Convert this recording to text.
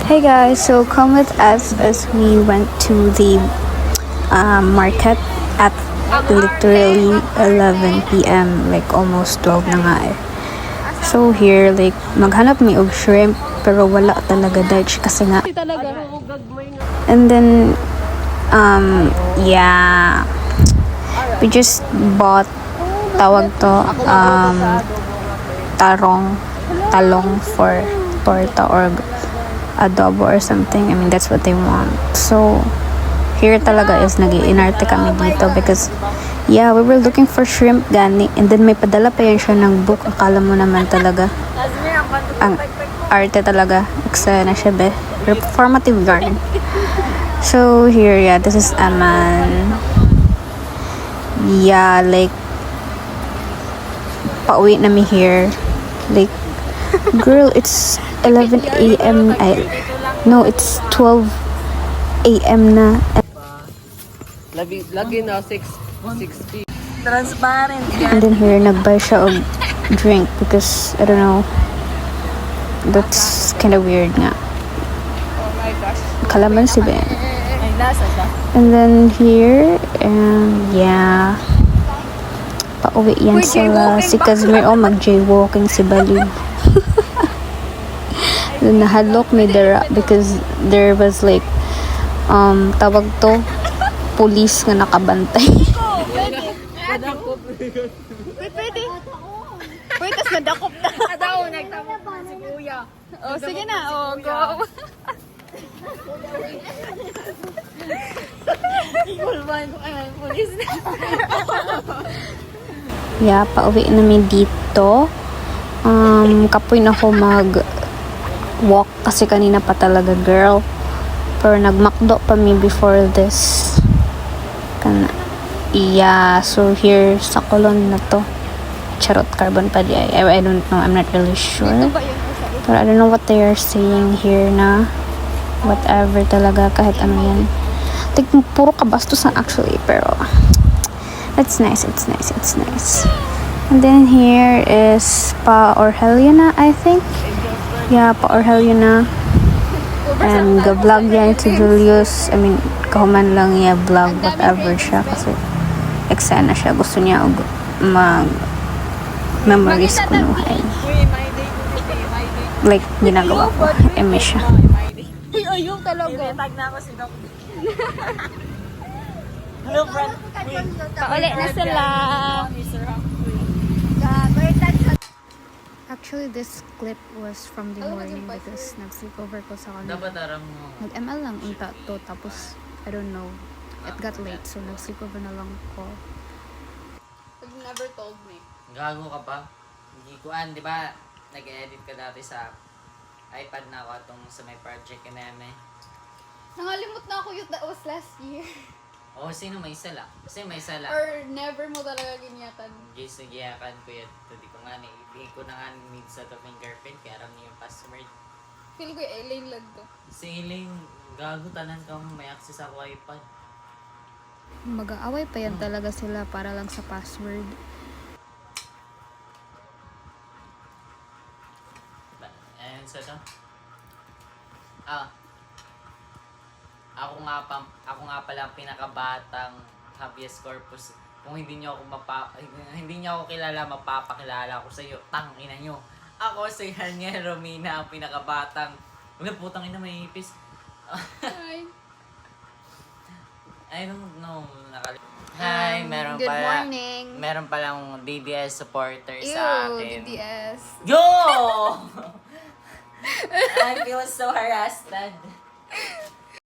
Hey guys, so come with us as we went to the market at literally 11 p.m. like almost 12 na nga eh. So here, like, maghanap mi og shrimp pero wala talaga Dutch kasi nga. And then, yeah, we just bought tawag to, talong for torta or adobo or something. I mean, that's what they want. So, here talaga is nag-iinarte kami dito because, yeah, we were looking for shrimp gani. And then may padala pa yan siya ng book. Akala mo naman talaga. Ang arte talaga. Eksena siya be. Performative yarn. So, here, yeah, this is Aman. Yeah, like, pauwi na mi here. Like, girl, it's 11 a.m. No, it's 12 a.m. na. Lagi na 6 feet. Transparent. And then here, nag-buy siya og drink because, I don't know, that's kind of weird nga. Oh my gosh. Kalamansi ba yan? Ay, nasa siya. And then here, yeah, pauwi yan sila. Si Kazmir, mag-jaywalking si Baliw. Nahadlok may dara because there was like tawag to police nga nakabantay. Pwede. Pwede, tas nadakop na. Adaw, nagtamok na si Kuya. Oh, sige na. Oh, go. Kulman ko ay police na. Yeah, pauwi namin dito. Kapoy na ako walk kasi kanina pa talaga, girl. Pero nagmakdo pa mi before this. Yeah, so here sa Colon na to. Charot, carbon pa di. I don't know, I'm not really sure. Pero I don't know what they are saying here na whatever talaga, kahit ano yan. Like, puro kabastusan actually, pero it's nice. And then here is Pa Orhelio na, I think. Yeah, Pa Orhelio na. And vlog yan si Julius. I mean, kahuman lang niya vlog whatever siya kasi eksena siya. Gusto niya memories kunuhay. Like, ginagawa ko. Eme siya. Uy, ayaw talaga. Tag na ako si Doc. Hello, friend. Paulit na sila. Actually, this clip was from the morning because nag-sleepover ko sa kanila. Dapat aram mo. Nag-ML lang unta to, tapos, I don't know, it got late, so nag-sleepover na lang ko. You never told me. Gago ka pa? Hindi ko di ba? Nag-edit ka dati sa iPad na ako atong sa may project ka namin. Nangalimot na ako yung that was last year. Oo, sino may isa lang? Kasi may isa lang. Or never mo talaga ginyatan. Guys, nagyakan ko yan. Hindi ko nga ibigay ko na nga need sa to fingerprint kaya aram niyo yung password. Feel ko yung Elaine lang to. Si Elaine, gago tanan ka mo may access ako iPad. Mag-aaway pa yan talaga sila para lang sa password. Ayan sa to. Ako nga pala ang pinakabatang habeas corpus. Kung hindi niyo ako kilala, mapapakilala ko sa iyo. Tangina niyo. Ako si Haniel Romina, ang pinakabatang. Wala putang ina may ipis. Hi. I don't know. Hi, meron Good pala. morning. Meron palang DDS supporter Ew, sa akin. DDS. Yo! I feel so harassed.